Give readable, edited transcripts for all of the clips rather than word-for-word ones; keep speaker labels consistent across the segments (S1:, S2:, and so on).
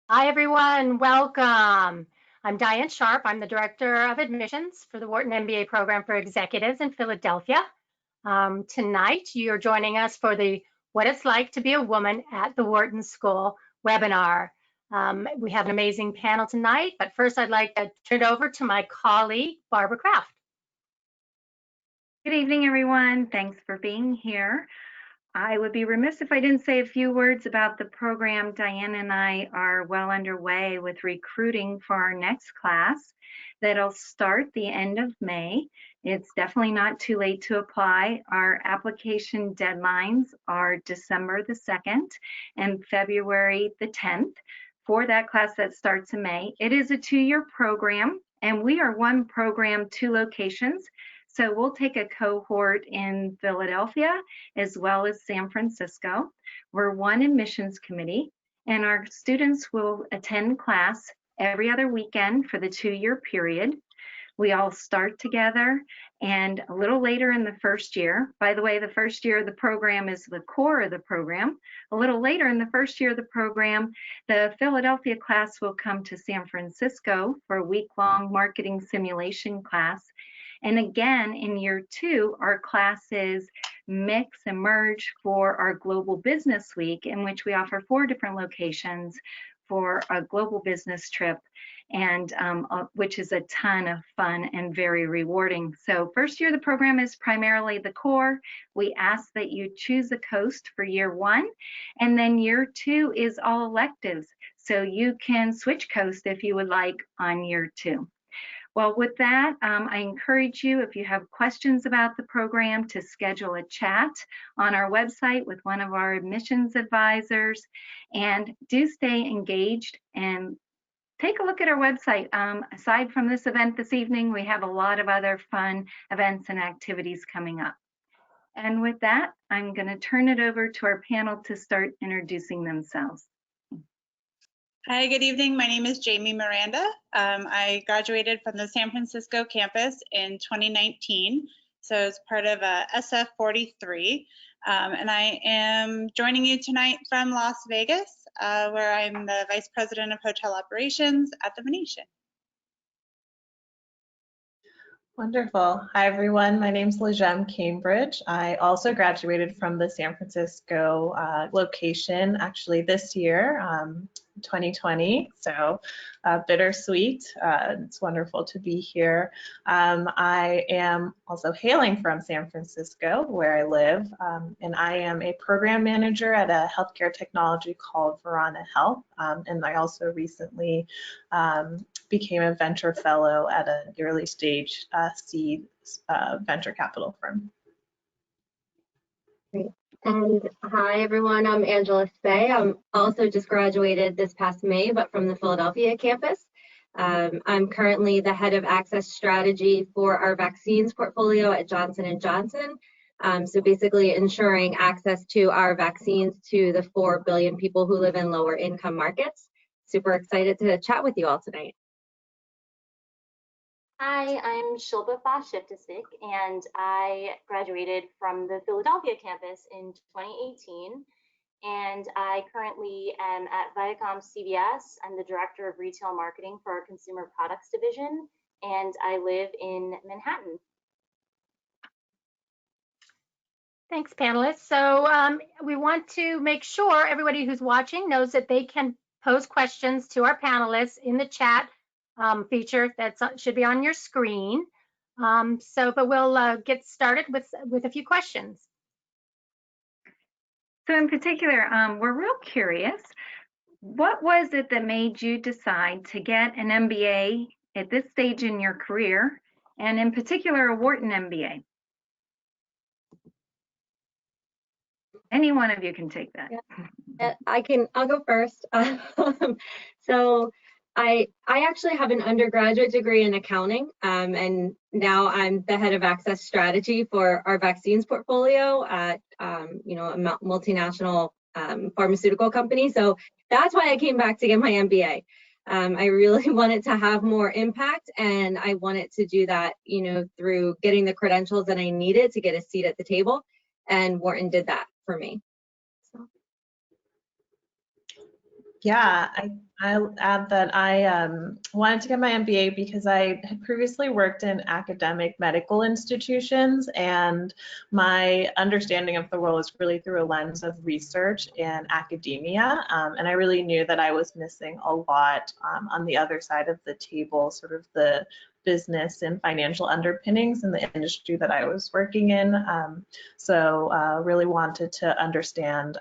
S1: Hi, everyone. Welcome. I'm Diane Sharp. I'm the Director of Admissions for the Wharton MBA program for executives in Philadelphia. Tonight, you're joining us for the What It's Like to Be a Woman at the Wharton School webinar. We have an amazing panel tonight, but first I'd like to turn it over to my colleague, Barbara Kraft.
S2: Good evening, everyone. Thanks for being here. I would be remiss if I didn't say a few words about the program. Diane and I are well underway with recruiting for our next class that'll start the end of May. It's definitely not too late to apply. Our application deadlines are December the 2nd and February the 10th for that class that starts in May. It is a 2-year program, and we are one program, 2 locations. So we'll take a cohort in Philadelphia as well as San Francisco. We're one admissions committee, and our students will attend class every other weekend for the 2-year period. We all start together, and a little later in the first year, by the way, the first year of the program is the core of the program. A little later in the first year of the program, the Philadelphia class will come to San Francisco for a week-long marketing simulation class. And again, in year 2, our classes mix and merge for our Global Business Week, in which we offer 4 different locations for a global business trip, and which is a ton of fun and very rewarding. So first year of the program is primarily the core. We ask that you choose a coast for year 1, and then year 2 is all electives. So you can switch coast if you would like on year 2. Well, with that, I encourage you, if you have questions about the program, to schedule a chat on our website with one of our admissions advisors, and do stay engaged and take a look at our website. Aside from this event this evening, we have a lot of other fun events and activities coming up. And with that, I'm going to turn it over to our panel to start introducing themselves.
S3: Hi, good evening. My name is Jamie Miranda. I graduated from the San Francisco campus in 2019, so as part of SF 43. And I am joining you tonight from Las Vegas, where I'm the Vice President of Hotel Operations at the Venetian.
S4: Wonderful. Hi, everyone. My name is Lejem Cambridge. I also graduated from the San Francisco location, actually this year, 2020. So bittersweet. It's wonderful to be here. I am also hailing from San Francisco, where I live, and I am a program manager at a healthcare technology called Verana Health. And I also recently became a venture fellow at an early stage seed venture capital firm.
S5: Great. And hi, everyone. I'm Angela Spey. I'm also just graduated this past May, but from the Philadelphia campus. I'm currently the head of access strategy for our vaccines portfolio at Johnson & Johnson. So basically ensuring access to our vaccines to the 4 billion people who live in lower income markets. Super excited to chat with you all tonight.
S6: Hi, I'm Shilpa Shiftasik, and I graduated from the Philadelphia campus in 2018. And I currently am at Viacom CBS. I'm the Director of Retail Marketing for our Consumer Products Division, and I live in Manhattan.
S1: Thanks, panelists. So we want to make sure everybody who's watching knows that they can pose questions to our panelists in the chat feature that should be on your screen. But we'll get started with a few questions.
S2: So in particular, we're real curious, what was it that made you decide to get an MBA at this stage in your career, and in particular, a Wharton MBA? Any one of you can take that.
S5: Yeah, I'll go first. So I actually have an undergraduate degree in accounting, and now I'm the head of access strategy for our vaccines portfolio at a multinational pharmaceutical company. So that's why I came back to get my MBA. I really wanted to have more impact, and I wanted to do that, through getting the credentials that I needed to get a seat at the table, and Wharton did that for me. So.
S4: Yeah, I'll add that I wanted to get my MBA because I had previously worked in academic medical institutions, and my understanding of the world was really through a lens of research and academia. And I really knew that I was missing a lot on the other side of the table, sort of the business and financial underpinnings in the industry that I was working in. So really wanted to understand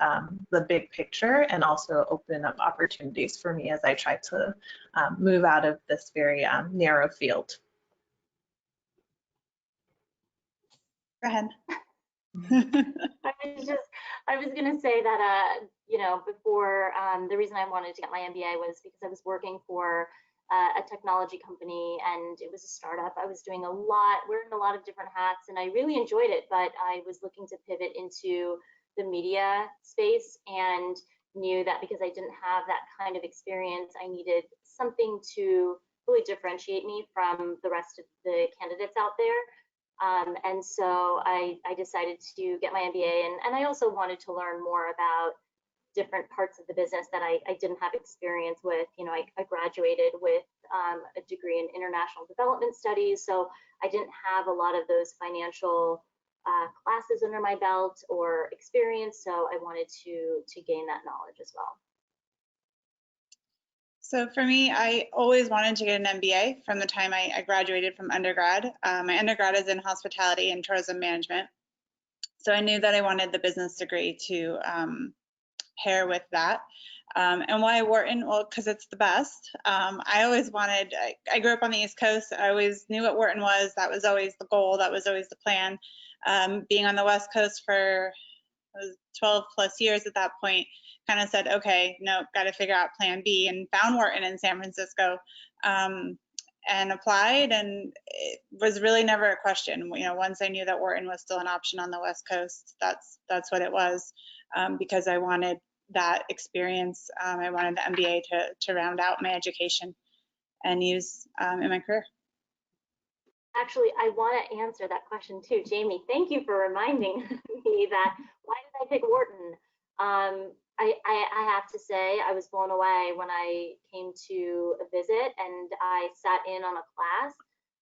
S4: the big picture and also open up opportunities for me as I try to move out of this very narrow field.
S3: Go ahead.
S6: I was gonna say that, you know, before, the reason I wanted to get my MBA was because I was working for a technology company, and it was a startup. I was doing wearing a lot of different hats, and I really enjoyed it, but I was looking to pivot into the media space and knew that because I didn't have that kind of experience, I needed something to really differentiate me from the rest of the candidates out there. And so I decided to get my MBA, and I also wanted to learn more about different parts of the business that I didn't have experience with. You know, I graduated with a degree in international development studies, so I didn't have a lot of those financial classes under my belt or experience, so I wanted to gain that knowledge as well.
S3: So for me, I always wanted to get an MBA from the time I graduated from undergrad. My undergrad is in hospitality and tourism management. So I knew that I wanted the business degree to pair with that. And why Wharton? Well, because it's the best. I always wanted, I grew up on the East Coast. I always knew what Wharton was. That was always the goal. That was always the plan. Being on the West Coast for 12 plus years at that point, kind of said, okay, no, got to figure out plan B, and found Wharton in San Francisco and applied, and it was really never a question. You know, once I knew that Wharton was still an option on the West Coast, that's what it was, because I wanted that experience. I wanted the MBA to round out my education and use in my career.
S6: Actually, I want to answer that question too, Jamie. Thank you for reminding me that. Why did I pick Wharton? I have to say I was blown away when I came to a visit and I sat in on a class.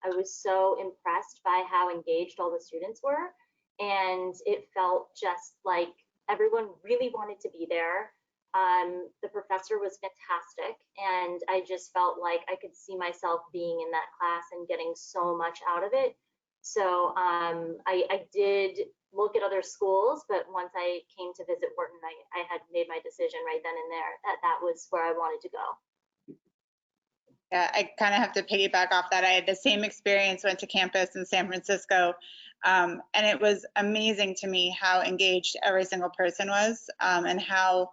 S6: I was so impressed by how engaged all the students were, and it felt just like everyone really wanted to be there. The professor was fantastic, and I just felt like I could see myself being in that class and getting so much out of it. So I did look at other schools, but once I came to visit Wharton, I had made my decision right then and there that was where I wanted to go.
S3: Yeah, I kind of have to piggyback off that. I had the same experience, went to campus in San Francisco, and it was amazing to me how engaged every single person was, and how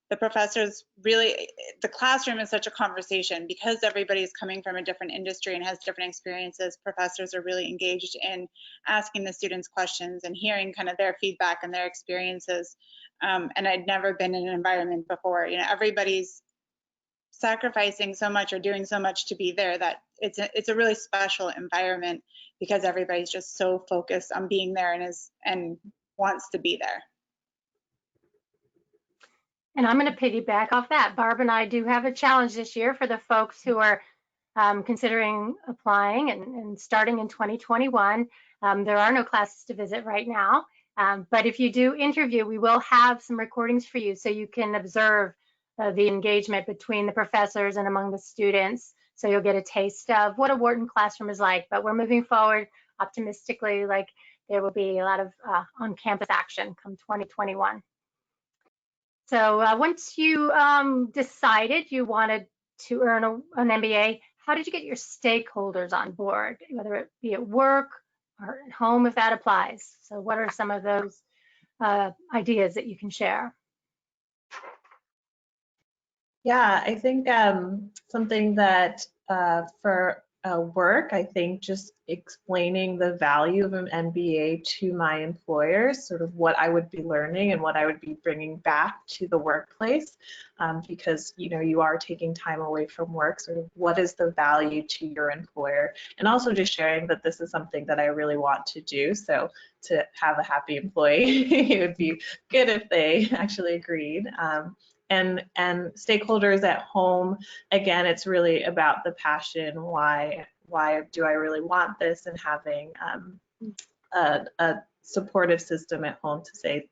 S3: the professors really, the classroom is such a conversation because everybody's coming from a different industry and has different experiences. Professors are really engaged in asking the students questions and hearing kind of their feedback and their experiences. And I'd never been in an environment before. You know, everybody's sacrificing so much or doing so much to be there that it's a really special environment because everybody's just so focused on being there and wants to be there.
S1: And I'm going to piggyback off that. Barb and I do have a challenge this year for the folks who are considering applying and starting in 2021. There are no classes to visit right now, but if you do interview, we will have some recordings for you so you can observe the engagement between the professors and among the students. So you'll get a taste of what a Wharton classroom is like. But we're moving forward optimistically, like there will be a lot of on-campus action come 2021. So once you decided you wanted to earn an MBA, how did you get your stakeholders on board, whether it be at work or at home, if that applies? So what are some of those ideas that you can share?
S4: Yeah, I think something that for work, I think just explaining the value of an MBA to my employers, sort of what I would be learning and what I would be bringing back to the workplace, because you know you are taking time away from work. Sort of what is the value to your employer, and also just sharing that this is something that I really want to do. So to have a happy employee, it would be good if they actually agreed. and stakeholders at home, again, it's really about the passion. Why do I really want this? And having a supportive system at home to say,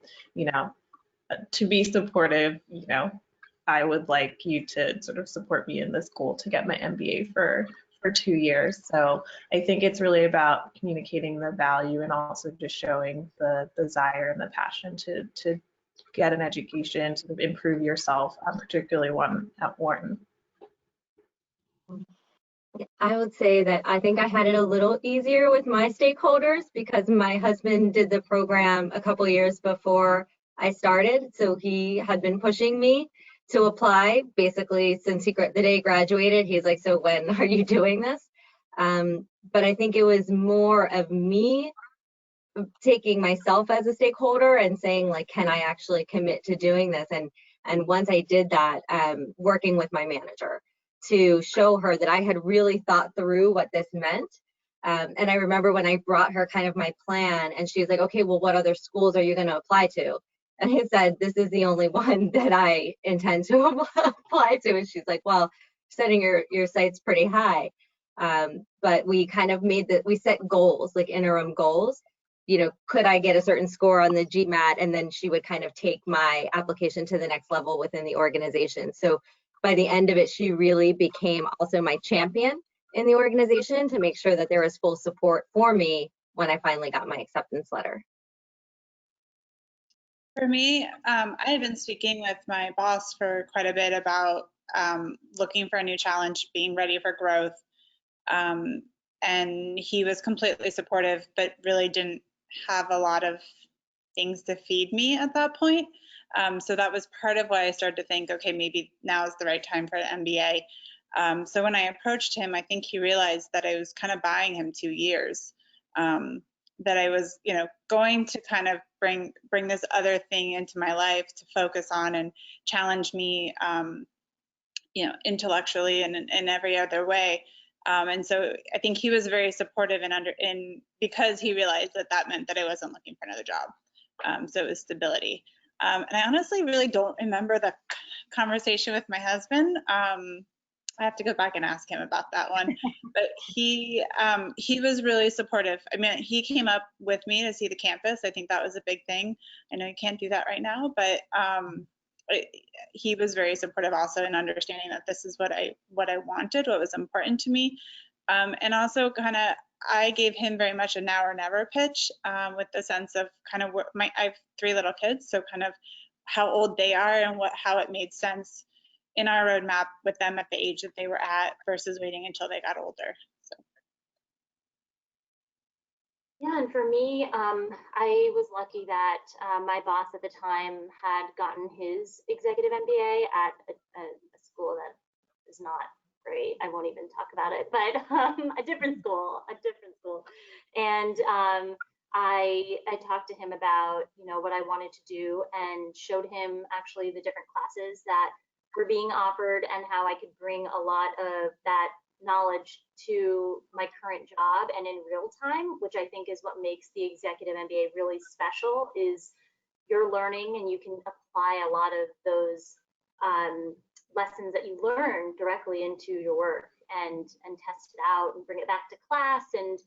S4: to be supportive, I would like you to sort of support me in this goal to get my MBA for 2 years. So I think it's really about communicating the value and also just showing the desire and the passion to get an education, to improve yourself, particularly one at Wharton.
S5: I would say that I think I had it a little easier with my stakeholders because my husband did the program a couple years before I started. So he had been pushing me to apply basically since the day he graduated. He's like, so when are you doing this? But I think it was more of me taking myself as a stakeholder and saying, like, can I actually commit to doing this? And once I did that, working with my manager to show her that I had really thought through what this meant. And I remember when I brought her kind of my plan and she's like, okay, well, what other schools are you going to apply to? And I said, this is the only one that I intend to apply to. And she's like, well, setting your sights pretty high. But we kind of we set goals, like interim goals. Could I get a certain score on the GMAT? And then she would kind of take my application to the next level within the organization. So by the end of it, she really became also my champion in the organization to make sure that there was full support for me when I finally got my acceptance letter.
S3: For me, I had been speaking with my boss for quite a bit about looking for a new challenge, being ready for growth. And he was completely supportive, but really didn't have a lot of things to feed me at that point. So that was part of why I started to think, okay, maybe now is the right time for an MBA. So when I approached him, I think he realized that I was kind of buying him 2 years, that I was, going to kind of bring this other thing into my life to focus on and challenge me, intellectually and in every other way. And so I think he was very supportive and because he realized that meant that I wasn't looking for another job. So it was stability. And I honestly really don't remember the conversation with my husband. I have to go back and ask him about that one. But he was really supportive. I mean, he came up with me to see the campus. I think that was a big thing. I know you can't do that right now, but he was very supportive also in understanding that this is what I wanted, what was important to me. And also kind of, I gave him very much a now or never pitch, with the sense of kind of I have 3 little kids, so kind of how old they are and how it made sense in our roadmap with them at the age that they were at versus waiting until they got older. So.
S6: Yeah, and for me, I was lucky that my boss at the time had gotten his executive MBA at a school that is not great. I won't even talk about it, but a different school. And I talked to him about, what I wanted to do and showed him actually the different classes that were being offered and how I could bring a lot of that knowledge to my current job and in real time, which I think is what makes the executive MBA really special, is you're learning and you can apply a lot of those lessons that you learn directly into your work and test it out and bring it back to class. And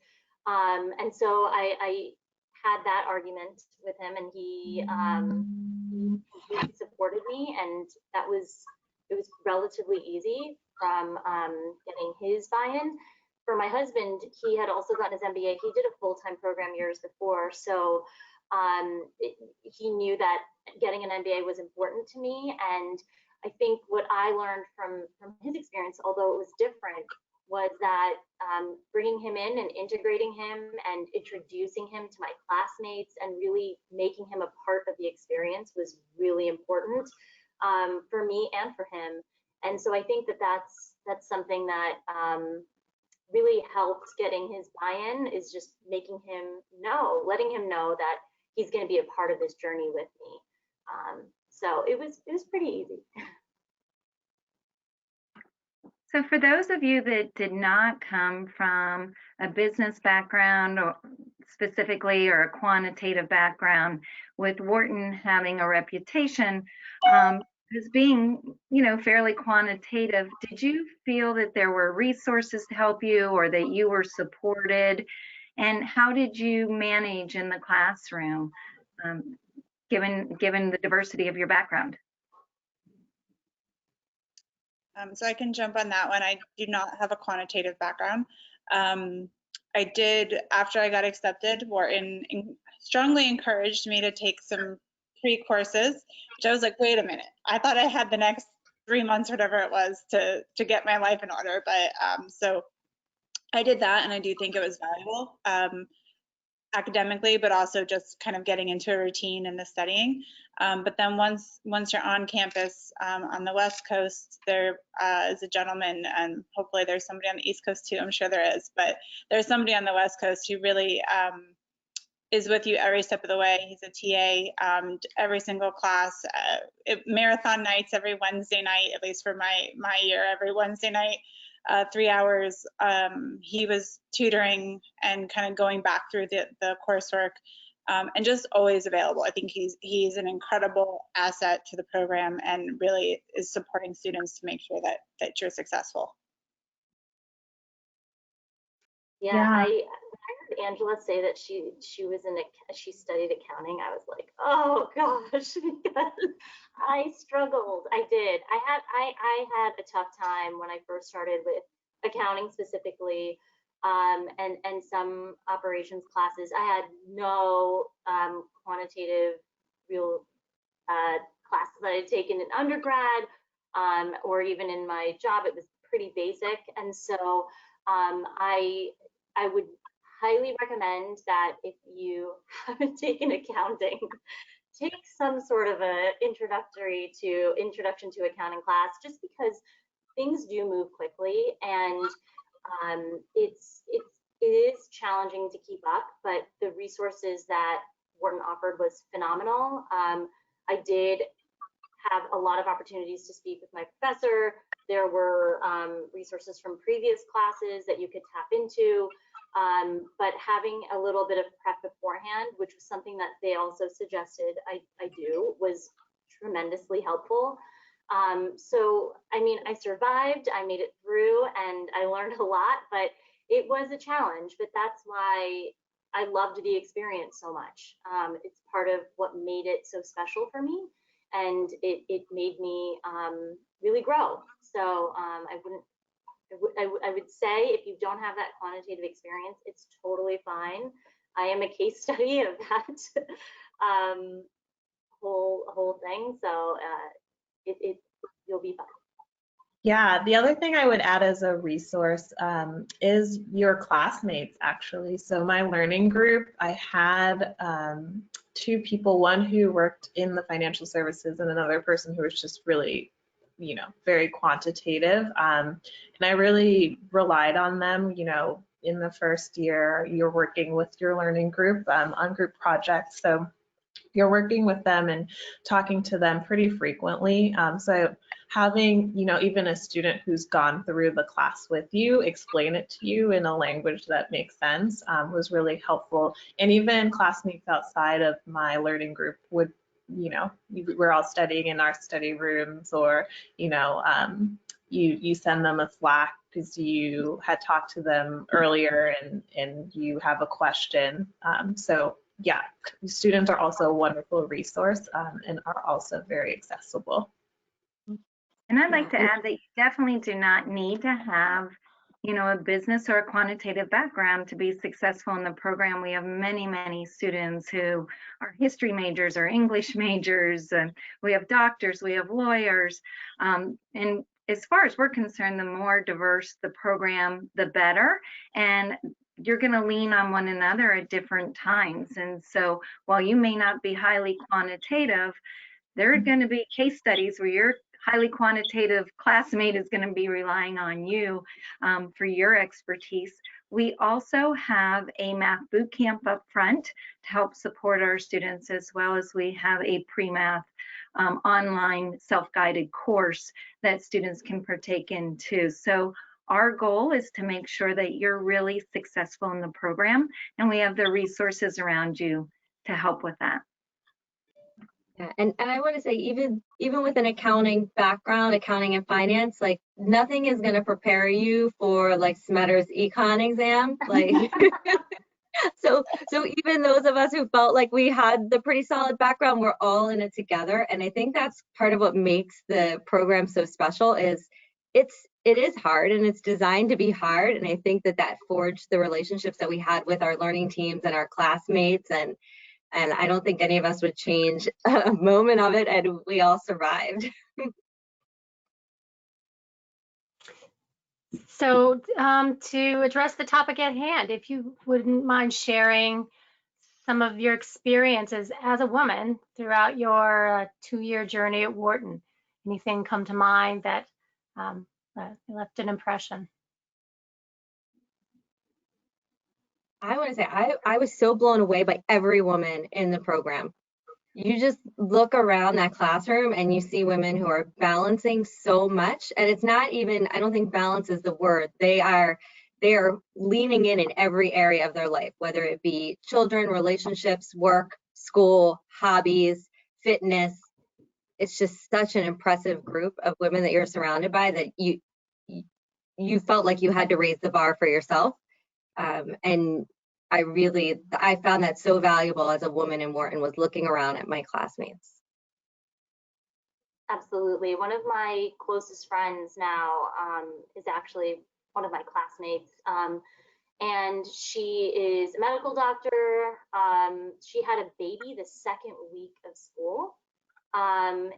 S6: so I had that argument with him, and he completely supported me, and it was relatively easy from getting his buy-in. For my husband, he had also gotten his MBA. He did a full-time program years before, so he knew that getting an MBA was important to me. And I think what I learned from his experience, although it was different, was that bringing him in and integrating him and introducing him to my classmates and really making him a part of the experience was really important for me and for him. And so I think that's something that really helped getting his buy-in, is just letting him know that he's going to be a part of this journey with me. So it was pretty easy.
S2: So for those of you that did not come from a business background or specifically, or a quantitative background, with Wharton having a reputation, as being, fairly quantitative, did you feel that there were resources to help you or that you were supported? And how did you manage in the classroom, given the diversity of your background?
S3: So I can jump on that one. I do not have a quantitative background. I did, after I got accepted, Wharton strongly encouraged me to take some pre-courses, which I was like, wait a minute, I thought I had the next 3 months, whatever it was, to get my life in order. But so I did that, and I do think it was valuable academically, but also just kind of getting into a routine in the studying. But then once you're on campus on the West Coast, there is a gentleman, and hopefully there's somebody on the East Coast too, I'm sure there is, but there's somebody on the West Coast who really is with you every step of the way. He's a TA, every single class, marathon nights every Wednesday night, at least for my year, every Wednesday night. 3 hours. He was tutoring and kind of going back through the coursework, and just always available. I think he's an incredible asset to the program and really is supporting students to make sure that you're successful.
S6: Yeah, I heard Angela say that she studied accounting. I was like, oh gosh, because I struggled. I did. I had a tough time when I first started with accounting specifically, and some operations classes. I had no quantitative real classes that I had taken in undergrad, or even in my job. It was pretty basic, and so I would highly recommend that if you haven't taken accounting, take some sort of a introduction to accounting class, just because things do move quickly, and it is challenging to keep up, but the resources that Wharton offered was phenomenal. I did have a lot of opportunities to speak with my professor. There were resources from previous classes that you could tap into, but having a little bit of prep beforehand, which was something that they also suggested I do, was tremendously helpful. So, I mean, I survived, I made it through, and I learned a lot, but it was a challenge, but that's why I loved the experience so much. It's part of what made it so special for me, and it made me really grow. So I would say if you don't have that quantitative experience, it's totally fine. I am a case study of that whole thing. So you'll be fine.
S4: Yeah, the other thing I would add as a resource is your classmates, actually. So my learning group, I had 2 people, one who worked in the financial services and another person who was just really, very quantitative. And I really relied on them, in the first year. You're working with your learning group on group projects. So you're working with them and talking to them pretty frequently. So having, even a student who's gone through the class with you explain it to you in a language that makes sense was really helpful. And even classmates outside of my learning group would, we're all studying in our study rooms, or, you send them a Slack because you had talked to them earlier and you have a question. So yeah, students are also a wonderful resource and are also very accessible.
S2: And I'd like to add that you definitely do not need to have, a business or a quantitative background to be successful in the program. We have many, many students who are history majors or English majors, and we have doctors, we have lawyers. And as far as we're concerned, the more diverse the program, the better. And you're going to lean on one another at different times. And so while you may not be highly quantitative, there are going to be case studies where your highly quantitative classmate is going to be relying on you for your expertise. We also have a math boot camp up front to help support our students, as well as we have a pre-math online self-guided course that students can partake in too. So our goal is to make sure that you're really successful in the program, and we have the resources around you to help with that.
S5: Yeah, and I want to say even with an accounting background, accounting and finance, like nothing is going to prepare you for like Smetter's econ exam. Like so even those of us who felt like we had the pretty solid background, we're all in it together. And I think that's part of what makes the program so special is it is hard and it's designed to be hard. And I think that forged the relationships that we had with our learning teams and our classmates, and I don't think any of us would change a moment of it, and we all survived.
S1: So to address the topic at hand, if you wouldn't mind sharing some of your experiences as a woman throughout your 2-year journey at Wharton. Anything come to mind that left an impression?
S5: I want to say I was so blown away by every woman in the program. You just look around that classroom and you see women who are balancing so much, and it's not even, I don't think balance is the word. They are leaning in every area of their life, whether it be children, relationships, work, school, hobbies, fitness. It's just such an impressive group of women that you're surrounded by that you felt like you had to raise the bar for yourself. And I found that so valuable as a woman in Wharton, was looking around at my classmates.
S6: Absolutely. One of my closest friends now is actually one of my classmates. And she is a medical doctor. She had a baby the second week of school. And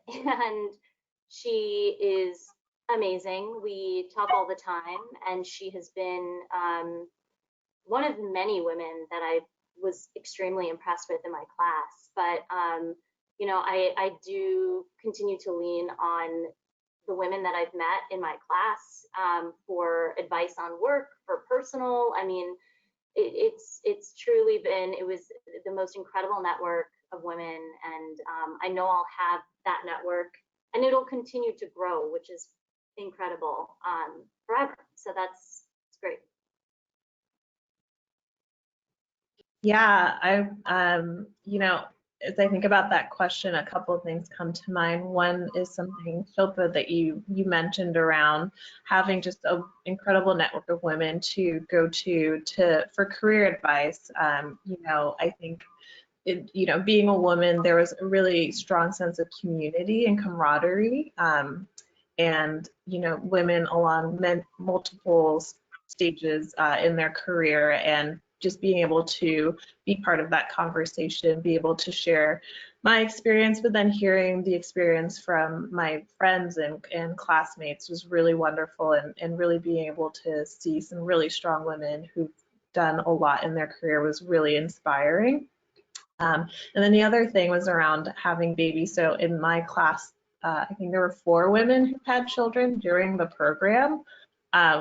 S6: she is amazing. We talk all the time, and she has been one of many women that I was extremely impressed with in my class. But you know, I do continue to lean on the women that I've met in my class for advice on work, for personal. I mean, it's truly been, it was the most incredible network of women, and I know I'll have that network, and it'll continue to grow, which is incredible forever. So it's great.
S4: Yeah, you know, as I think about that question, a couple of things come to mind. One is something, Shilpa, that you mentioned around having just an incredible network of women to go to for career advice. You know, I think you know, being a woman, there was a really strong sense of community and camaraderie. And you know, women along multiple stages in their career, and just being able to be part of that conversation, be able to share my experience, but then hearing the experience from my friends and classmates was really wonderful, and really being able to see some really strong women who've done a lot in their career was really inspiring. And then the other thing was around having babies. So in my class, I think there were 4 women who had children during the program,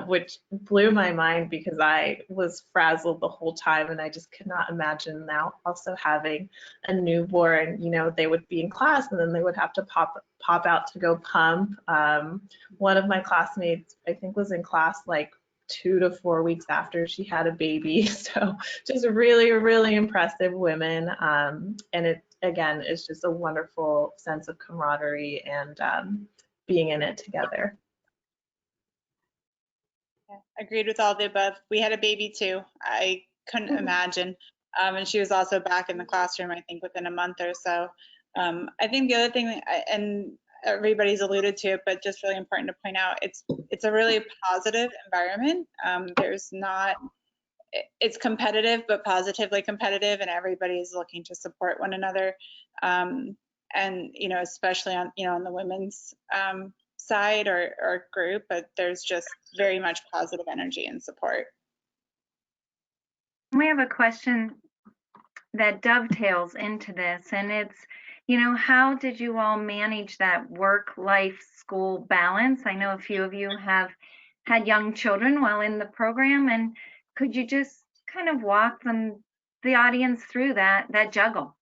S4: which blew my mind because I was frazzled the whole time, and I just could not imagine now also having a newborn. You know, they would be in class and then they would have to pop out to go pump. One of my classmates, I think, was in class like 2 to 4 weeks after she had a baby. So just really, really impressive women. And it, again, is just a wonderful sense of camaraderie and being in it together.
S3: Yeah, agreed with all the above. We had a baby too. I couldn't imagine. And she was also back in the classroom, I think, within a month or so. I think the other thing, and everybody's alluded to it, but just really important to point out, it's a really positive environment. There's not, it's competitive, but positively competitive, and everybody's looking to support one another. And, you know, especially on, you know, on the women's side or group, but there's just very much positive energy and support.
S2: We have a question that dovetails into this, and it's, you know, how did you all manage that work-life school balance? I know a few of you have had young children while in the program, and could you just kind of walk the audience through that juggle?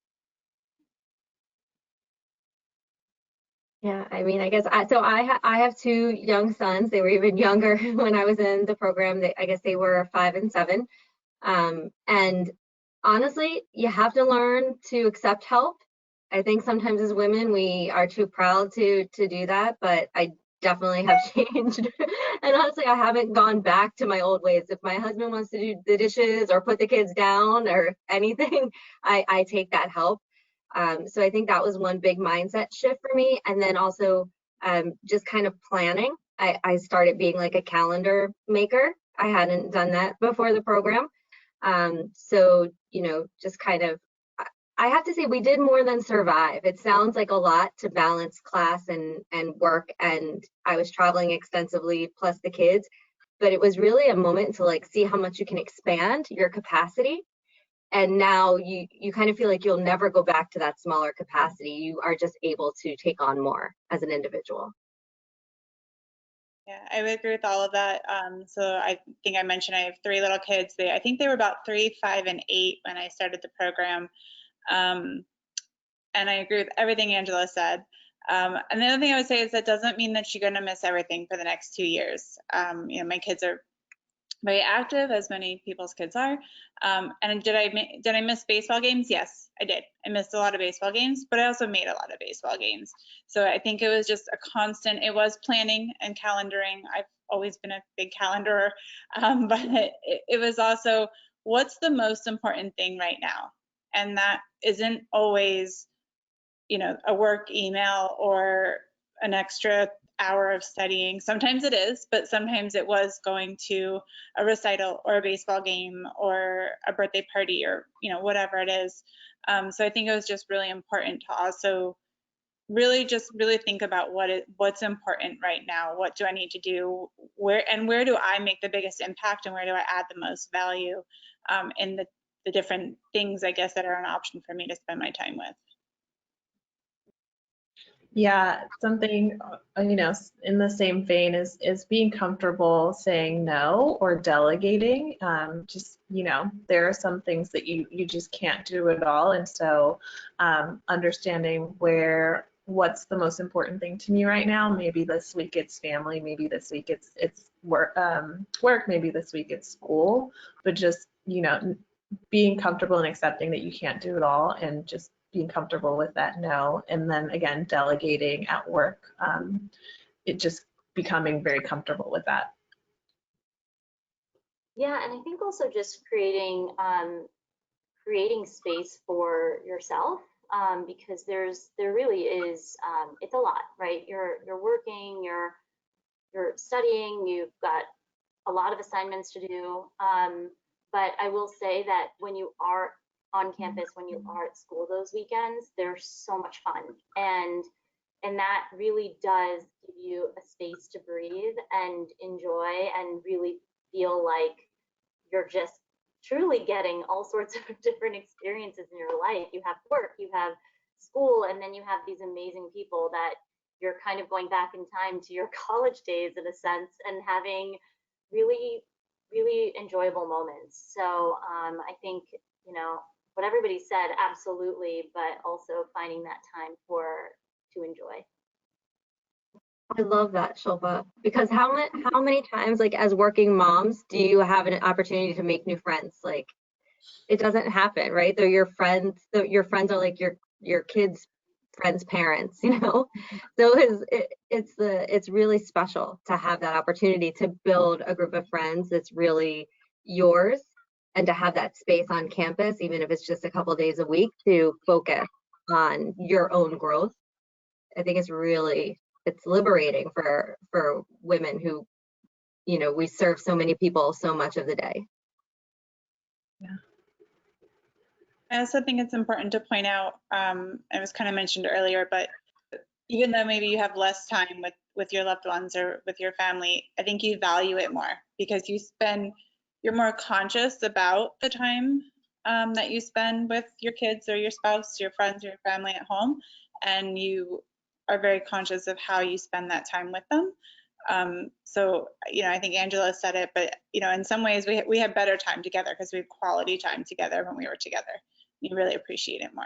S5: Yeah, I mean, I guess I have 2 young sons. They were even younger when I was in the program. I guess they were 5 and 7. And honestly, you have to learn to accept help I think sometimes as women, we are too proud to do that, but I definitely have changed. And honestly, I haven't gone back to my old ways. If my husband wants to do the dishes or put the kids down or anything, I take that help. So I think that was one big mindset shift for me. And then also just kind of planning. I started being like a calendar maker. I hadn't done that before the program. So, just kind of, I have to say we did more than survive. It sounds like a lot to balance class and work, and I was traveling extensively plus the kids, but it was really a moment to like see how much you can expand your capacity. And now you kind of feel like you'll never go back to that smaller capacity. You are just able to take on more as an individual.
S3: Yeah, I would agree with all of that. So I think I mentioned I have 3 little kids. I think they were about 3, 5, and 8 when I started the program. And I agree with everything Angela said. And the other thing I would say is that doesn't mean that you're going to miss everything for the next 2 years. My kids are very active, as many people's kids are. And did I miss baseball games? Yes, I did. I missed a lot of baseball games, but I also made a lot of baseball games. So I think it was just a constant, it was planning and calendaring. I've always been a big calendarer, but it was also, what's the most important thing right now? And that isn't always, a work email or an extra hour of studying. Sometimes it is, but sometimes it was going to a recital or a baseball game or a birthday party or, whatever it is. So I think it was just really important to also really think about what's important right now. What do I need to do? Where do I make the biggest impact, and where do I add the most value in the different things, I guess, that are an option for me to spend my time with.
S4: Yeah, something, in the same vein is being comfortable saying no or delegating. There are some things that you just can't do at all. And so understanding what's the most important thing to me right now. Maybe this week it's family, maybe this week it's work, maybe this week it's school, but just, being comfortable and accepting that you can't do it all, and just being comfortable with that no. And then again, delegating at work, it just becoming very comfortable with that.
S6: Yeah, and I think also just creating space for yourself, because there really is, it's a lot, right? You're working, you're studying, you've got a lot of assignments to do. But I will say that when you are on campus, when you are at school those weekends, they're so much fun. And that really does give you a space to breathe and enjoy and really feel like you're just truly getting all sorts of different experiences in your life. You have work, you have school, and then you have these amazing people that you're kind of going back in time to your college days in a sense, and having really, really enjoyable moments. So I think, what everybody said, absolutely, but also finding that time to enjoy.
S5: I love that, Shilpa, because how many times, like as working moms, do you have an opportunity to make new friends? Like, it doesn't happen, right? They're your friends. Your friends are like your kids' friends' parents, So it's really special to have that opportunity to build a group of friends that's really yours, and to have that space on campus, even if it's just a couple days a week, to focus on your own growth. I think it's liberating for women who, we serve so many people so much of the day.
S4: Yeah.
S3: I also think it's important to point out, it was kind of mentioned earlier, but even though maybe you have less time with your loved ones or with your family, I think you value it more, because you're more conscious about the time that you spend with your kids or your spouse, your friends, or your family at home, and you are very conscious of how you spend that time with them. So, I think Angela said it, but, in some ways we have better time together because we have quality time together when we were together. You really appreciate it more.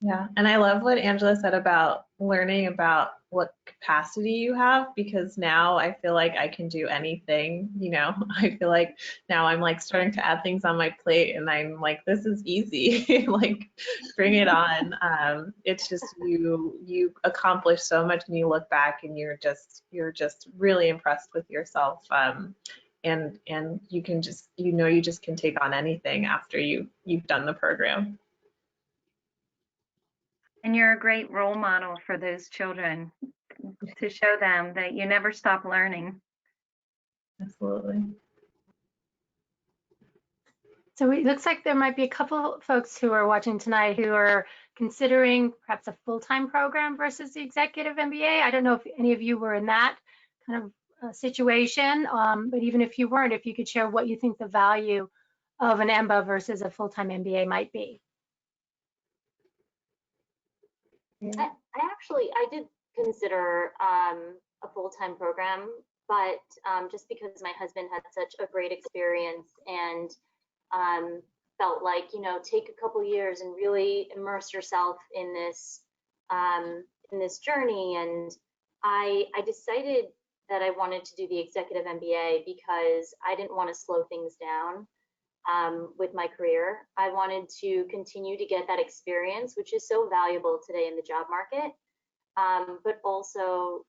S4: Yeah, and I love what Angela said about learning about what capacity you have, because now I feel like I can do anything, you know. I feel like now I'm like starting to add things on my plate and I'm like, this is easy. Like bring it on. It's just you accomplish so much and you look back and you're just really impressed with yourself. And you can just, you just can take on anything after you've done the program.
S2: And you're a great role model for those children to show them that you never stop learning.
S4: Absolutely.
S1: So it looks like there might be a couple folks who are watching tonight who are considering perhaps a full-time program versus the executive MBA. I don't know if any of you were in that kind of situation, but even if you weren't, if you could share what you think the value of an Emba versus a full-time MBA might be.
S6: I did consider a full-time program, but just because my husband had such a great experience and felt like, you know, take a couple years and really immerse yourself in this journey. And I decided that I wanted to do the executive MBA because I didn't want to slow things down with my career. I wanted to continue to get that experience, which is so valuable today in the job market, but also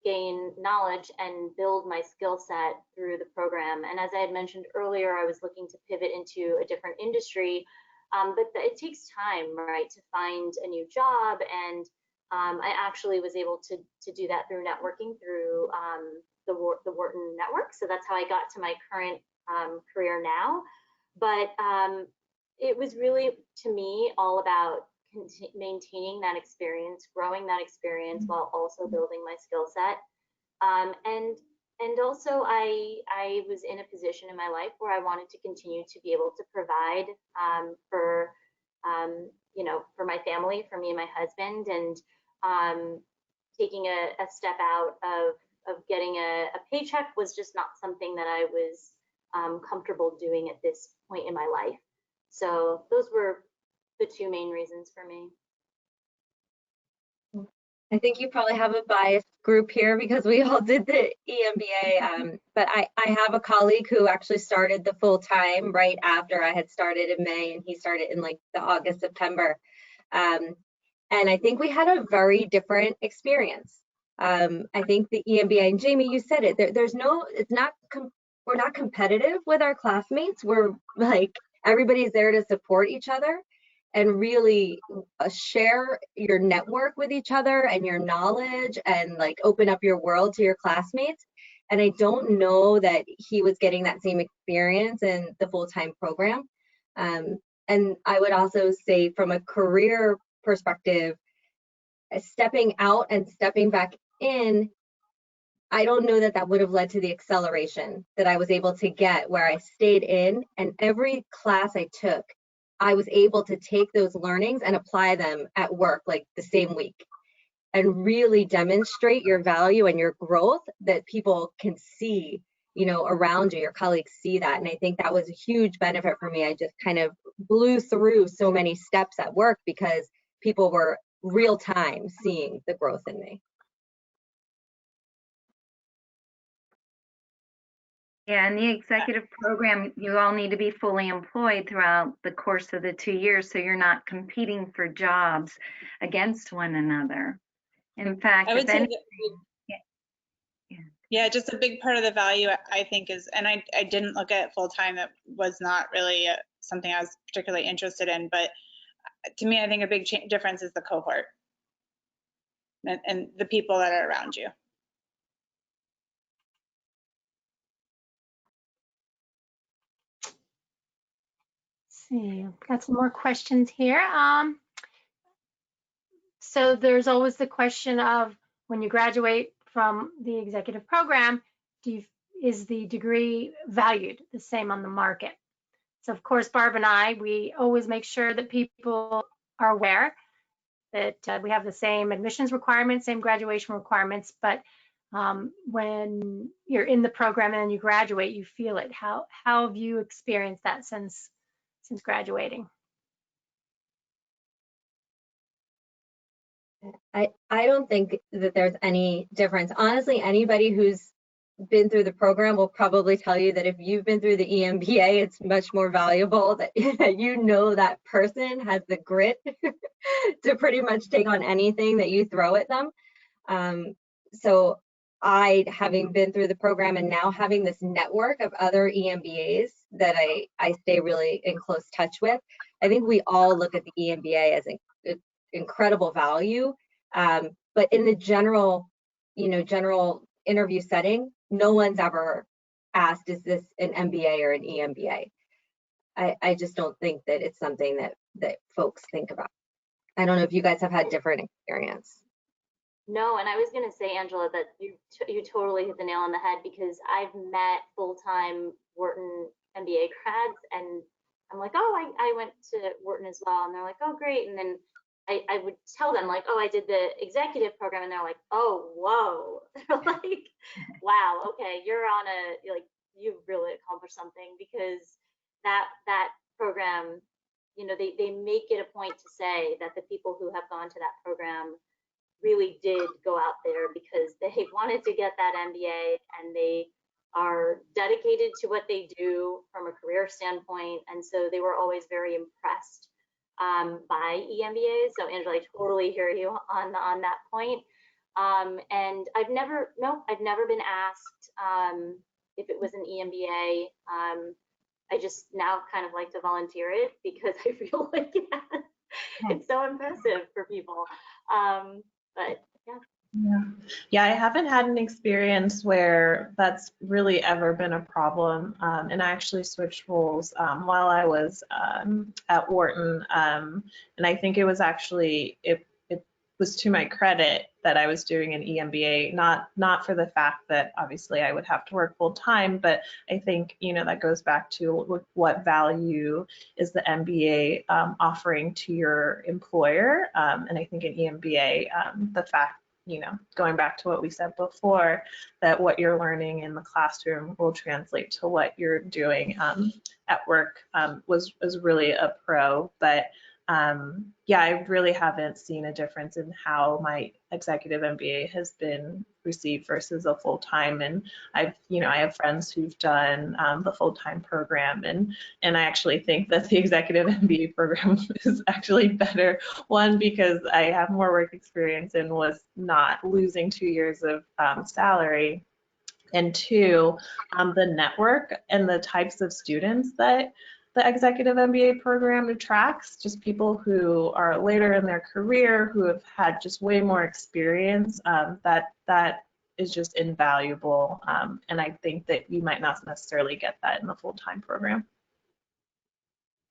S6: gain knowledge and build my skill set through the program. And as I had mentioned earlier, I was looking to pivot into a different industry, but it takes time, right, to find a new job. And I actually was able to do that through networking through the Wharton network. So that's how I got to my current career now. But it was really, to me, all about maintaining that experience, growing that experience while also building my skill set. And also I was in a position in my life where I wanted to continue to be able to provide for you know, for my family, for me and my husband, and taking a step out of getting a paycheck was just not something that I was comfortable doing at this point in my life. So those were the two main reasons for me.
S5: I think you probably have a biased group here because we all did the EMBA, but I have a colleague who actually started the full-time right after I had started in May, and he started in like the August, September. And I think we had a very different experience. I think the EMBA, and Jamie, you said it, we're not competitive with our classmates. We're like, everybody's there to support each other and really share your network with each other and your knowledge and like open up your world to your classmates. And I don't know that he was getting that same experience in the full-time program. And I would also say from a career perspective, stepping out and stepping back in, I don't know that that would have led to the acceleration that I was able to get where I stayed in, and every class I took, I was able to take those learnings and apply them at work like the same week and really demonstrate your value and your growth that people can see, you know, around you, your colleagues see that. And I think that was a huge benefit for me. I just kind of blew through so many steps at work because people were real time seeing the growth in me.
S2: Yeah, in the executive program, you all need to be fully employed throughout the course of the 2 years, so you're not competing for jobs against one another. In fact,
S3: I would say
S2: yeah,
S3: just a big part of the value I think is, and I didn't look at full time, that was not really something I was particularly interested in, but to me, I think a big difference is the cohort and the people that are around you.
S1: See, got some more questions here. So there's always the question of when you graduate from the executive program, is the degree valued the same on the market? So of course, Barb and I, we always make sure that people are aware that we have the same admissions requirements, same graduation requirements, but when you're in the program and you graduate, you feel it. How have you experienced that since graduating?
S5: I don't think that there's any difference. Honestly, anybody who's been through the program will probably tell you that if you've been through the EMBA, it's much more valuable that you know that person has the grit to pretty much take on anything that you throw at them. So I, having been through the program and now having this network of other EMBAs that I stay really in close touch with, I think we all look at the EMBA as an incredible value. But in the general interview setting, no one's ever asked, is this an MBA or an EMBA? I just don't think that it's something that folks think about. I don't know if you guys have had different experience.
S6: No, and I was going to say, Angela, that you totally hit the nail on the head, because I've met full-time Wharton MBA grads, and I'm like, oh, I went to Wharton as well, and they're like, oh, great, and then I would tell them, like, oh, I did the executive program, and they're like, oh, whoa. They're like, wow, okay, you've really accomplished something, because that program, they make it a point to say that the people who have gone to that program really did go out there because they wanted to get that MBA, and they are dedicated to what they do from a career standpoint, and so they were always very impressed by EMBAs. So Angela, I totally hear you on that point. And I've never been asked if it was an EMBA. I just now kind of like to volunteer it because I feel like it's so impressive for people. But
S4: Yeah, I haven't had an experience where that's really ever been a problem. And I actually switched roles while I was at Wharton. And I think it was actually, it was to my credit that I was doing an EMBA, not for the fact that obviously I would have to work full time, but I think, that goes back to what value is the MBA offering to your employer. And I think an EMBA, the fact, going back to what we said before, that what you're learning in the classroom will translate to what you're doing at work was really a pro. But yeah, I really haven't seen a difference in how my executive MBA has been received versus a full-time. And I have friends who've done the full-time program, and I actually think that the executive MBA program is actually better. One, because I have more work experience and was not losing 2 years of salary. And two, the network and the types of students that the executive MBA program attracts, just people who are later in their career, who have had just way more experience, that is just invaluable. And I think that you might not necessarily get that in the full-time program.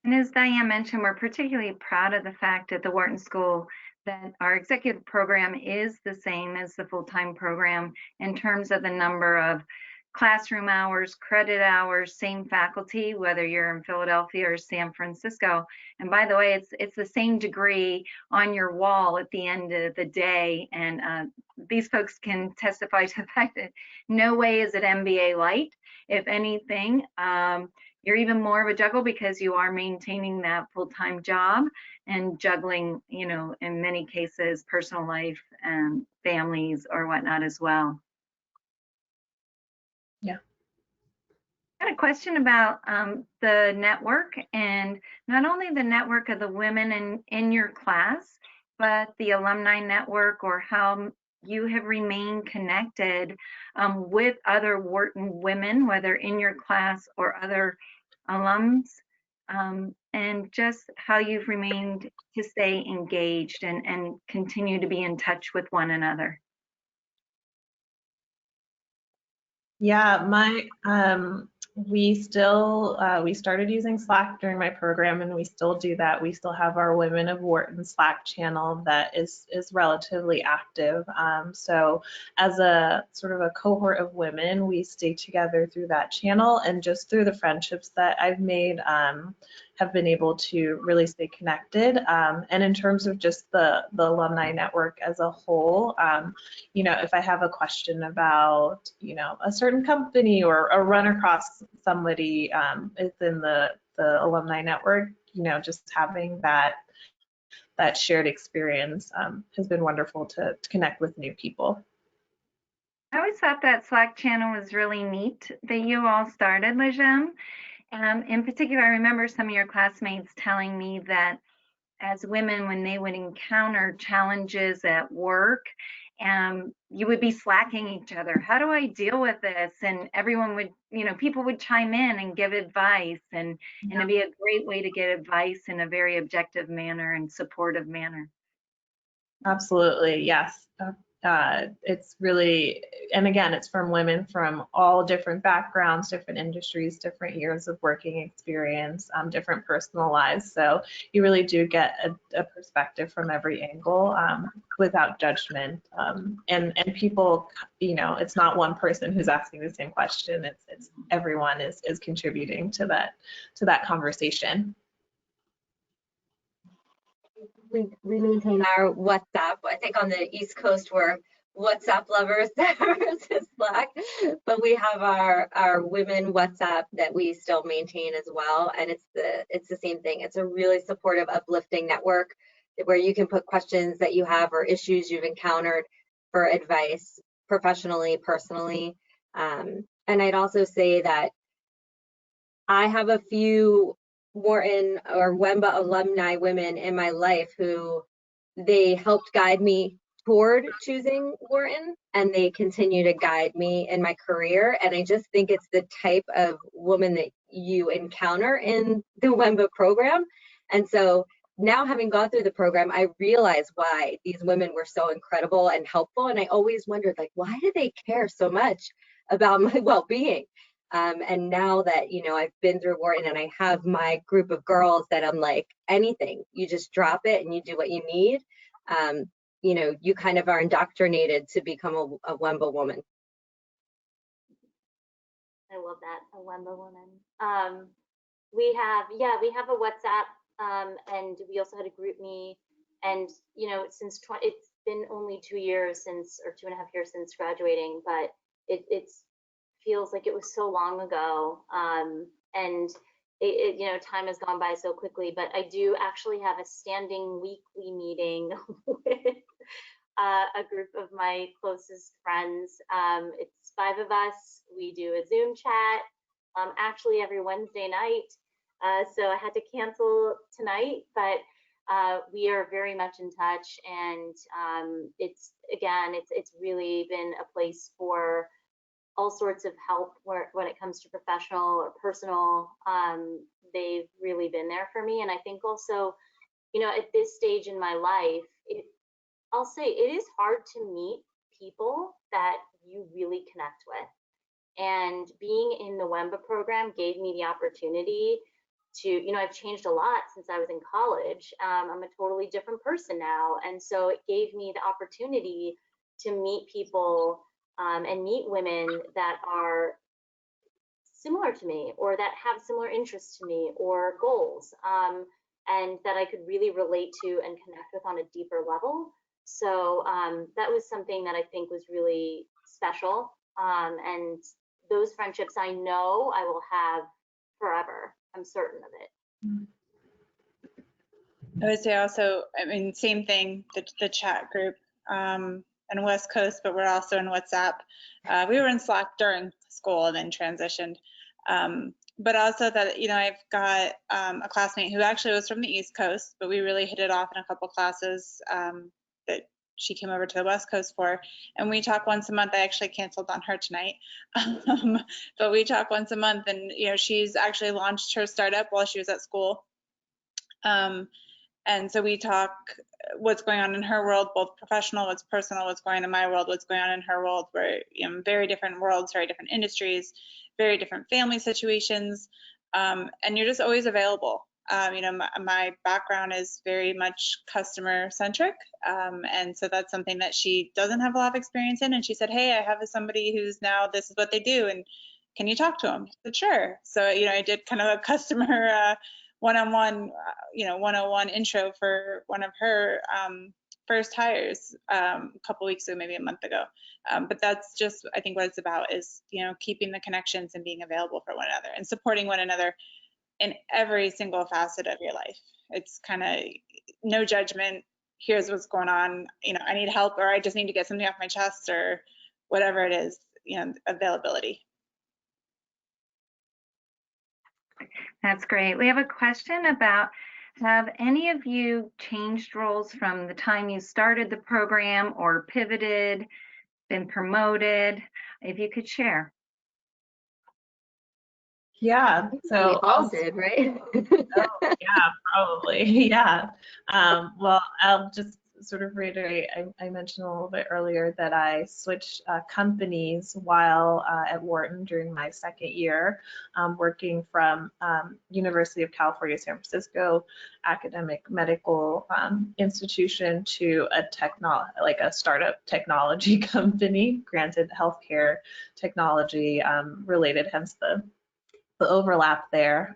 S2: And as Diane mentioned, we're particularly proud of the fact at the Wharton School that our executive program is the same as the full-time program in terms of the number of classroom hours, credit hours, same faculty, whether you're in Philadelphia or San Francisco. And by the way, it's the same degree on your wall at the end of the day. And these folks can testify to the fact that no way is it MBA light. If anything, you're even more of a juggle because you are maintaining that full-time job and juggling, in many cases, personal life and families or whatnot as well.
S4: Yeah.
S2: I had a question about the network, and not only the network of the women in your class, but the alumni network, or how you have remained connected with other Wharton women, whether in your class or other alums, and just how you've remained to stay engaged and continue to be in touch with one another.
S4: Yeah, we started using Slack during my program, and we still do that. We still have our Women of Wharton Slack channel that is relatively active. So as a sort of a cohort of women, we stay together through that channel, and just through the friendships that I've made, have been able to really stay connected. And in terms of just the alumni network as a whole, if I have a question about, a certain company or run across somebody within the alumni network, just having that that shared experience has been wonderful to connect with new people.
S2: I always thought that Slack channel was really neat that you all started, Lejem. In particular, I remember some of your classmates telling me that as women, when they would encounter challenges at work, you would be slacking each other. How do I deal with this? And everyone would, people would chime in and give advice, and it'd be a great way to get advice in a very objective manner and supportive manner.
S4: Absolutely, yes. It's really, and again, it's from women from all different backgrounds, different industries, different years of working experience, different personal lives. So you really do get a perspective from every angle without judgment. And people, it's not one person who's asking the same question. It's everyone is contributing to that conversation.
S5: We maintain our WhatsApp. I think on the East Coast we're WhatsApp lovers versus Slack, but we have our women WhatsApp that we still maintain as well, and it's the same thing. It's a really supportive, uplifting network where you can put questions that you have or issues you've encountered for advice professionally, personally. And I'd also say that I have a few Wharton or WEMBA alumni women in my life who they helped guide me toward choosing Wharton, and they continue to guide me in my career. And I just think it's the type of woman that you encounter in the WEMBA program. And so now, having gone through the program, I realize why these women were so incredible and helpful. And I always wondered, like, why do they care so much about my well-being? And now that, I've been through Wharton and I have my group of girls that I'm like, anything, you just drop it and you do what you need. You kind of are indoctrinated to become a WEMBA woman.
S6: I love that, a WEMBA woman. We have a WhatsApp, and we also had a group me. And, it's been only 2 years since, or 2.5 years since graduating, but it's feels like it was so long ago, and time has gone by so quickly. But I do actually have a standing weekly meeting with a group of my closest friends. It's 5 of us. We do a Zoom chat actually every Wednesday night. So I had to cancel tonight, but we are very much in touch, and it's really been a place for all sorts of help when it comes to professional or personal. They've really been there for me. And I think also, at this stage in my life, I'll say it is hard to meet people that you really connect with. And being in the WEMBA program gave me the opportunity to, I've changed a lot since I was in college. I'm a totally different person now. And so it gave me the opportunity to meet people and meet women that are similar to me, or that have similar interests to me or goals, and that I could really relate to and connect with on a deeper level. So that was something that I think was really special. And those friendships I know I will have forever. I'm certain of it.
S3: I would say also, same thing, the chat group on West Coast, but we're also in WhatsApp. We were in Slack during school and then transitioned. But also that, I've got a classmate who actually was from the East Coast, but we really hit it off in a couple classes that she came over to the West Coast for. And we talk once a month. I actually canceled on her tonight. But we talk once a month, and, she's actually launched her startup while she was at school. And so we talk what's going on in her world, both professional, what's personal, what's going on in my world, what's going on in her world. We're very different worlds, very different industries, very different family situations, and you're just always available. My background is very much customer centric, and so that's something that she doesn't have a lot of experience in. And she said, "Hey, I have somebody who's now, this is what they do, and can you talk to them?" I said, "Sure." So I did kind of a customer one-on-one, 101 intro for one of her first hires a couple weeks ago, maybe a month ago. But that's just, I think, what it's about is, keeping the connections and being available for one another and supporting one another in every single facet of your life. It's kind of, no judgment. Here's what's going on. You know, I need help, or I just need to get something off my chest, or whatever it is. You know, availability.
S2: That's great. We have a question about, have any of you changed roles from the time you started the program or pivoted, been promoted? If you could share.
S4: Yeah, so
S5: We all did, right?
S4: oh, yeah, probably. Yeah. Well, I'll just sort of reiterate, I mentioned a little bit earlier that I switched companies while at Wharton during my second year, working from University of California, San Francisco academic medical institution to a startup technology company, granted healthcare technology related, hence the overlap there.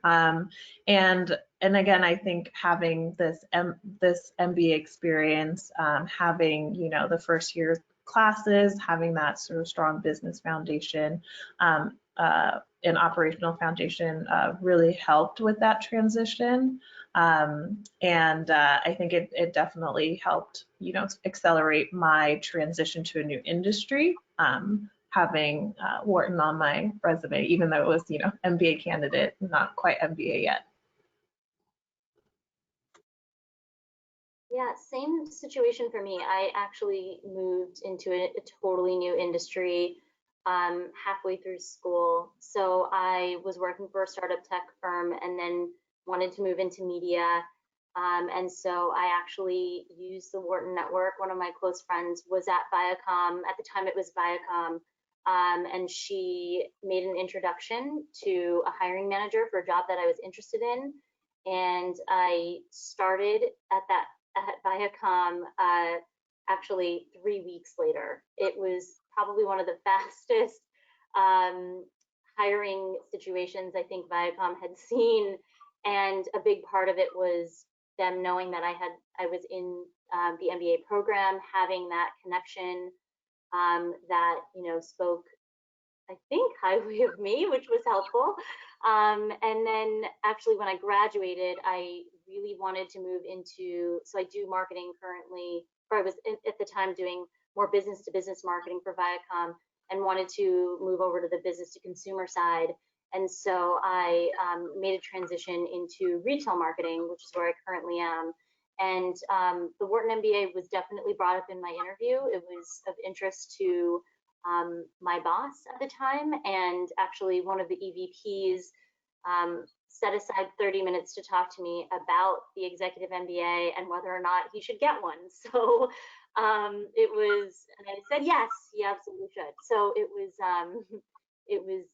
S4: And again, I think having this MBA experience, having, you know, the first year classes, having that sort of strong business foundation and operational foundation really helped with that transition. And I think it definitely helped, you know, accelerate my transition to a new industry. Having Wharton on my resume, even though it was, you know, MBA candidate, not quite MBA yet.
S6: Yeah, same situation for me. I actually moved into a totally new industry halfway through school. So I was working for a startup tech firm and then wanted to move into media. And so I actually used the Wharton network. One of my close friends was at Viacom. At the time it was Viacom. And she made an introduction to a hiring manager for a job that I was interested in. And I started at Viacom actually 3 weeks later. It was probably one of the fastest hiring situations I think Viacom had seen. And a big part of it was them knowing that I was in the MBA program, having that connection that, you know, spoke, I think, highly of me, which was helpful. And then actually when I graduated, I really wanted to move into, so I do marketing currently, or I was at the time doing more business to business marketing for Viacom, and wanted to move over to the business to consumer side. And so I made a transition into retail marketing, which is where I currently am. And the Wharton MBA was definitely brought up in my interview. It was of interest to my boss at the time, and actually one of the EVPs set aside 30 minutes to talk to me about the executive MBA and whether or not he should get one. So it was, and I said yes, he absolutely should. So it was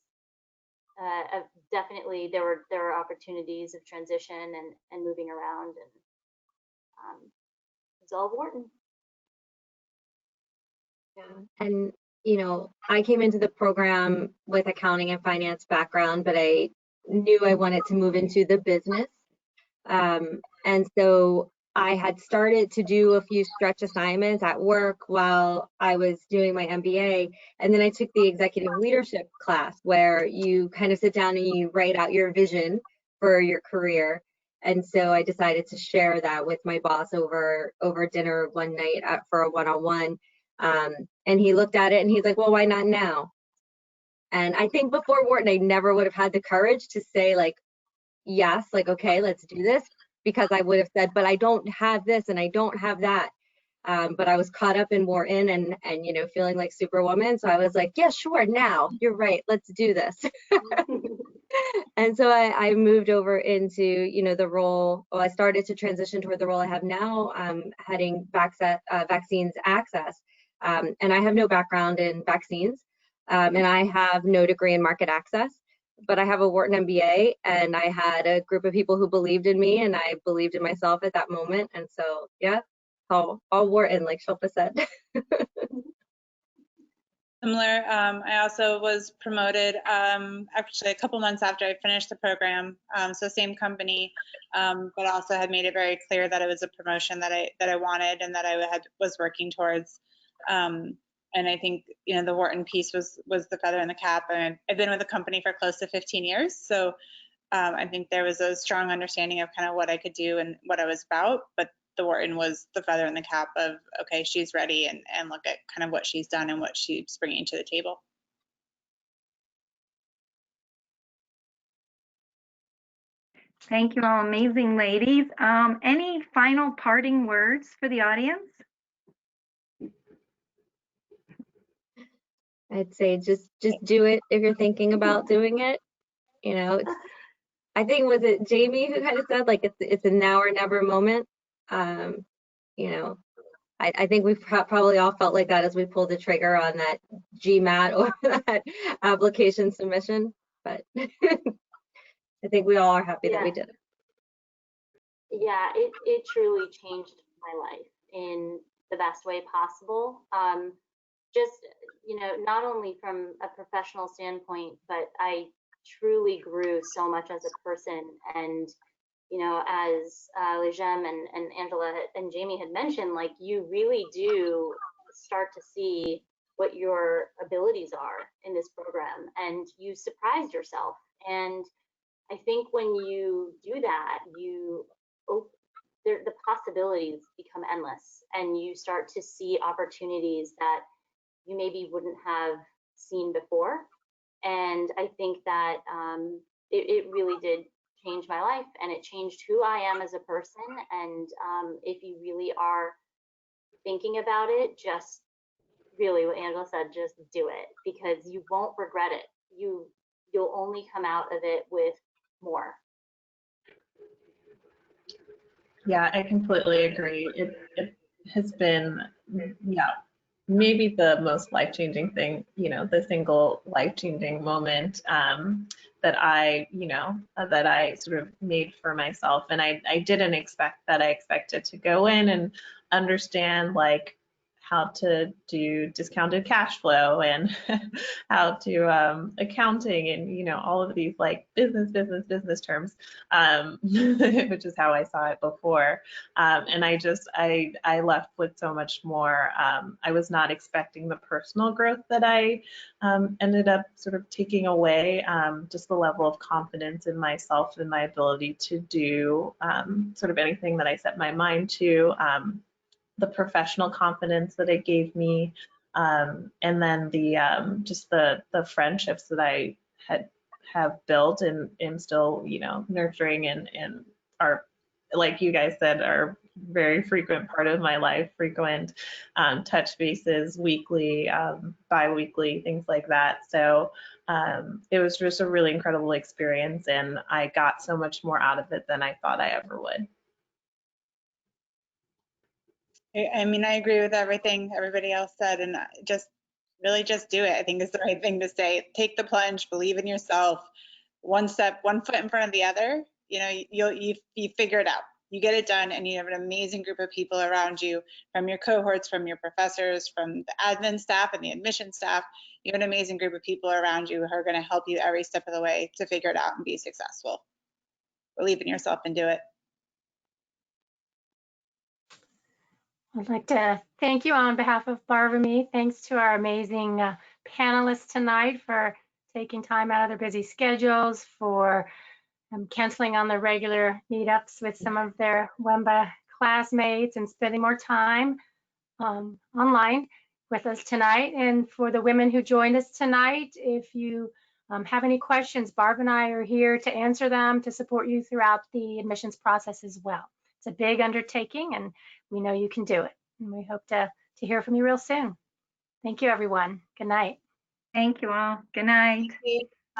S6: definitely, there were opportunities of transition and moving around, and it's all Wharton.
S5: Yeah. And you know, I came into the program with accounting and finance background, but I knew I wanted to move into the business. And so I had started to do a few stretch assignments at work while I was doing my MBA. And then I took the executive leadership class where you kind of sit down and you write out your vision for your career. And so I decided to share that with my boss over dinner one night for a one-on-one. And he looked at it and he's like, well, why not now? And I think before Wharton, I never would have had the courage to say like, yes, like, okay, let's do this, because I would have said, but I don't have this and I don't have that. But I was caught up in Wharton and you know, feeling like Superwoman. So I was like, yeah, sure, now, you're right, let's do this. And so I moved over into, you know, the role, well, I started to transition toward the role I have now, heading vaccines access. And I have no background in vaccines, and I have no degree in market access, but I have a Wharton MBA, and I had a group of people who believed in me, and I believed in myself at that moment. And so, yeah, all Wharton, like Shilpa said.
S3: Similar, I also was promoted actually a couple months after I finished the program, so same company, but also had made it very clear that it was a promotion that I wanted and that I was working towards. And I think, you know, the Wharton piece was the feather in the cap. And I've been with the company for close to 15 years, so I think there was a strong understanding of kind of what I could do and what I was about, but the Wharton was the feather in the cap of, okay, she's ready, and look at kind of what she's done and what she's bringing to the table.
S2: Thank you all, amazing ladies. Any final parting words for the audience?
S5: I'd say just do it if you're thinking about doing it. You know, I think, was it Jamie who kind of said, like, it's a now or never moment. You know, I think we've probably all felt like that as we pulled the trigger on that GMAT or that application submission, but I think we all are happy that we did it.
S6: Yeah, it truly changed my life in the best way possible. Just, you know, not only from a professional standpoint, but I truly grew so much as a person. And, you know, as Lejem and Angela and Jamie had mentioned, like, you really do start to see what your abilities are in this program, and you surprised yourself. And I think when you do that, the possibilities become endless, and you start to see opportunities that you maybe wouldn't have seen before. And I think that it really did change my life, and it changed who I am as a person. And if you really are thinking about it, just really what Angela said, just do it, because you won't regret it. You'll only come out of it with more.
S4: Yeah, I completely agree. It has been, yeah, maybe the most life-changing thing, you know, the single life-changing moment that I sort of made for myself. And I didn't expect that. I expected to go in and understand, like, how to do discounted cash flow and how to accounting and, you know, all of these like business terms, which is how I saw it before. And I left with so much more. I was not expecting the personal growth that I ended up sort of taking away, just the level of confidence in myself and my ability to do sort of anything that I set my mind to. The professional confidence that it gave me, and then the just the friendships that I have built and am still, you know, nurturing and are, like you guys said, are very frequent part of my life, frequent touch bases, weekly, bi-weekly, things like that. So it was just a really incredible experience, and I got so much more out of it than I thought I ever would.
S3: I mean, I agree with everything everybody else said, and just do it. I think is the right thing to say. Take the plunge, believe in yourself. One step, one foot in front of the other. You know, you figure it out. You get it done, and you have an amazing group of people around you, from your cohorts, from your professors, from the admin staff and the admission staff. You have an amazing group of people around you who are going to help you every step of the way to figure it out and be successful. Believe in yourself and do it.
S1: I'd like to thank you on behalf of Barbara and me. Thanks to our amazing panelists tonight for taking time out of their busy schedules, for canceling on their regular meetups with some of their WEMBA classmates and spending more time online with us tonight. And for the women who joined us tonight, if you have any questions, Barb and I are here to answer them, to support you throughout the admissions process as well. It's a big undertaking, and we know you can do it. And we hope to hear from you real soon. Thank you, everyone. Good night.
S2: Thank you all. Good night.
S3: Thank you.